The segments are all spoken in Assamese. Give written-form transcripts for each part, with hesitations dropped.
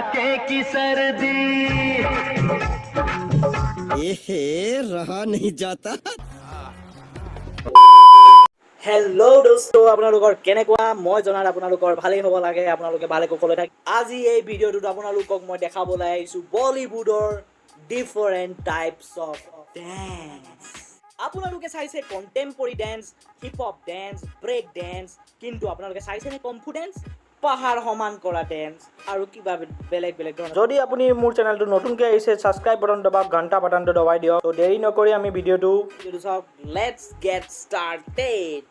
कड़ाके की सर्दी रहा नहीं जाता। हेलो दोस्तों আপোনালোকৰ কেনেকুৱা মই জনাত আপোনালোকৰ ভালেই হ'ব লাগে আপোনালোকে ভালে কুশলে থাক আজি এই ভিডিঅ'টোত আপোনালোকক মই দেখাবলৈ আহিছো বলিউডৰ ডিফাৰেন্ট টাইপস অফ ডান্স আপোনালোকে চাইছে contemporary dance hip hop dance break dance কিন্তু আপোনালোকে চাইছে নে কম্ফু ডান্স পাহাৰ সমান কৰা ডান্স আৰু কিবা বেলেগ বেলেগ ধৰণৰ যদি আপুনি মোৰ চেনেলটো নতুনকৈ আহিছে সাবস্ক্ৰাইব বাটন দবাওক ঘণ্টা বাটনটো দবাই দিয়ক তো দেৰি নকৰি আমি ভিডিঅ'টো চাওক লেটস গেট ষ্টাৰ্টেড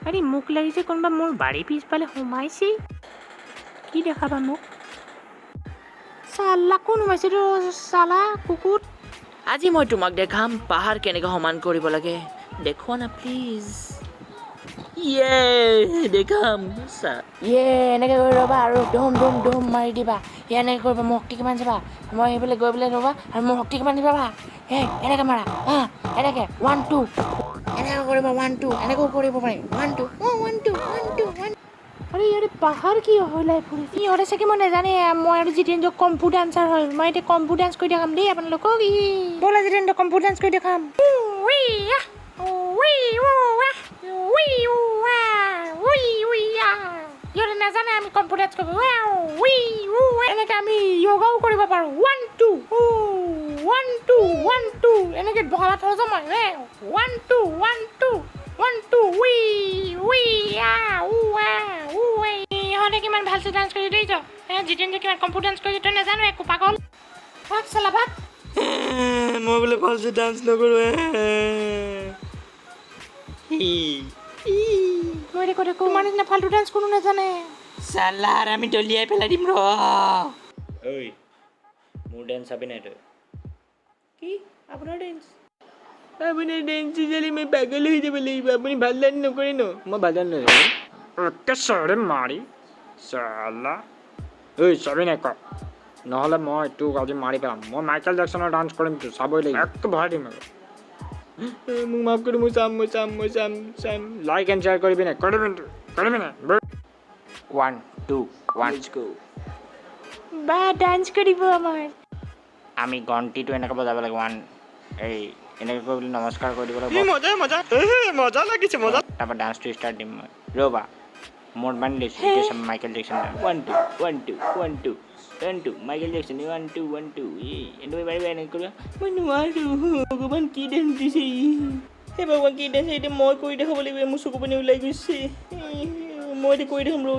আৰে মুখ লাগিছে কোনবা মোৰ বাড়ি পিছফালে সোমাইছে কি দেখাবা মোক সালা কোন সোমাইছে ৰ সালা কুকুৰ আজি মই তোমাক দেখাম পাহাৰ কেনেকৈ সমান কৰিব লাগে দেখুৱা না প্লিজ দেখাম এনেকৈ কৰি ৰ'বা আৰু ডুম ডুম ডুম মাৰি দিবা এনেকৈ কৰিবা মোৰ শক্তি কিমান চাবা মই এইফালে গৈ পেলাই ৰ'বা আৰু মোৰ শক্তি কিমান দিবা এনেকৈ মাৰা এনেকৈ 1 2 এনেকৈ কৰিব 1 2 এনেকৈ কৰিব পাৰি 1 2 1 2 1 2 1 আৰে ইয়াৰে পাহাড় কি হলাই ফুৰিছে ইহঁতে চাগে মই নাজানে মই আৰু জিতেন্দ্ৰ কম্পু ডান্সাৰ হয় মই এতিয়া কম্পু ডান্স কৰি দেখাম দেই আপোনালোকক ব'লা জিতেন্দ্ৰ কম্পু ডান্স কৰি দেখাম ইহঁতে নাজানে আমি কম্পু ডান্স কৰিব এনেকৈ আমি য়োগাও কৰিব পাৰোঁ 1 2 1 2 1 2 এনেকৈ বহাত হৈ যাম মই 1 2 1 2 1 2 ইহঁতে কিমান ভালছে ডান্স কৰি দেই জিতেন্দ্ৰ কিমান কম্পু ডান্স কৰি তই নাজানো একো পাগল ভাগ চালা ভাগ মই বোলে ভালছে ডান্স নকৰোঁ মই দেখো দেখো তোমাৰ নিচিনা ফাল্টু ডান্স কোনো নাজানে চালা আমি দলিয়াই পেলাই দিম ৰ ঐ মোৰ ডান্স চাবি নাই তই কি আপোনাৰ ডান্স আপোনাৰ ডান্স চালি মই পাগল হৈ যাব লাগিব আপুনি ভাল ডান্স নকৰে ন মই ভাল ডান্স নকৰোঁ একে চৰে মাৰি চালা ঐ চাবি নাই ক নহ'লে মই তোক আজি মাৰি পেলাম মই মাইকেল জেকচনৰ ডান্স কৰিম তো চাবই লাগিব একটো ভৰাই দিম আৰু মোক মাফ কৰি মই চাম লাইক এণ্ড শ্বেয়াৰ কৰিবি নাই কৰিবি নাই 1 2 1 গো বা ডান্স কৰিব আমাৰ আমি ঘণ্টিটো এনেকৈ বজাব লাগিব 1 এই এনেকৈ কৰি বুলি নমস্কাৰ কৰি দিব লাগিব মজা লাগিছে তাৰপৰা ডান্সটো ষ্টাৰ্ট দিম মই ৰ'বা মোৰ বান্ধি লৈছোঁ এতিয়া চাম মাইকেল জেকচন 1 2 1 2 1 2 1 2 মাইকেল জেকচন 1 2 1 2 এনেকৈ পাৰিবা এনেকৈ কৰিবা মই নোৱাৰোঁ ভগৱান কি ডান্স দিছে হে ভগৱান কি ডান্স এতিয়া মই কৰি দেখাব লাগিব মোৰ চকু পানী ওলাই গৈছে মই এতিয়া কৰি দেখাম ৰ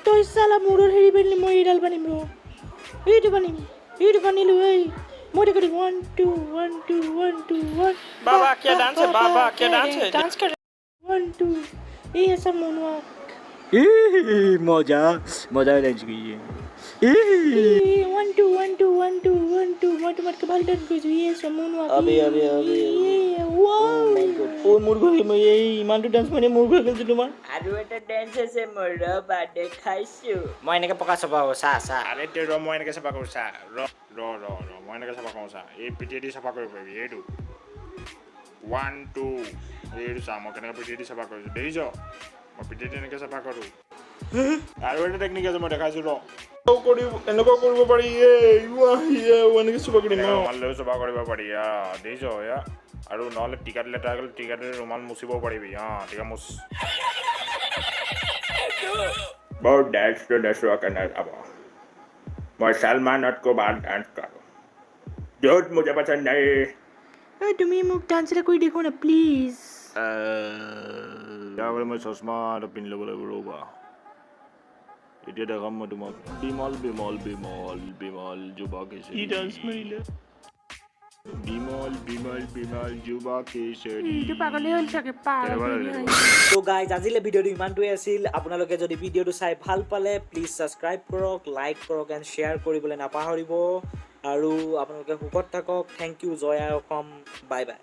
তই চালা মূৰৰ হেৰি বান্ধিলি মই এইডাল বান্ধিম ৰ এইটো বান্ধিলোঁ মই দেখো 1 2 1 2 1 2 1 बाबा क्या डांस है बाबा क्या डांस है डांस कर 1 2 ये ऐसा मोनवा মজা ডান্স কৰিছে 1 2 1 2 1 2 1 2 মই তোমাতকৈ ভাল ডান্স কৰিছোঁ ये ऐसा मोनवा আবে ও মোৰ ঘৰ মই এই ইমানটো ডান্স মানে মোৰ ঘৰ গৈছোঁ তোমাৰ আৰু এটা ডান্স আছে মোৰ ৰবা দেখাইছোঁ মই এনেকৈ পকা চপাব চা अरे ते रो মই এনেকৈ চাফা কৰোঁ চা ৰ মই এনেকৈ চাফা কৰোঁ চা এই পিঠিয়েদি চাফা কৰিব পাৰিবি এইটো 1 2 এইটো চা মই কেনেকৈ পিঠিয়েদি চাফা কৰিছোঁ দেখিছ মই পিঠিয়েদি এনেকৈ চাফা কৰোঁ আৰু এটা টেকনিক আছে মই দেখাইছোঁ ৰ এনেকুৱা কৰিব পাৰি এনেকৈ চাফা কৰিম ৰুমালেও চাফা কৰিব পাৰি দেখিছ আৰু নহ'লে টিকাত লেতেৰা গ'লে টিকাতেৰে ৰুমাল মুচিব পাৰিবি টিকা মুচ बहुत डांस तो दसवा करना अब मैं सलमान को बाहर डांस करूँ जो मुझे पसंद नहीं তুমি মোক ডান্স এটা কৰি দেখো না প্লিজ त्यावेळी मैं चष्मा पिन ল'ব লাগিব ৰ'বা এতিয়া দেখাম মই তোমাক বিমল যুৱা কেশৰী কি ডান্স মাৰিলে বিমল যুৱা কেশৰী এইটো পাগলে হ'ল চাগে পাগল তো গাইজ আজিলে ভিডিঅ'টো ইমানটোৱে আছিল আপোনালোকে যদি ভিডিঅ'টো চাই ভাল পালে প্লিজ ছাবস্ক্ৰাইব কৰক লাইক কৰক এণ্ড শ্বেয়াৰ কৰিবলৈ নাপাহৰিব আৰু আপোনালোকে সুখত থাকক থেংক ইউ জয় আই অসম বাই বাই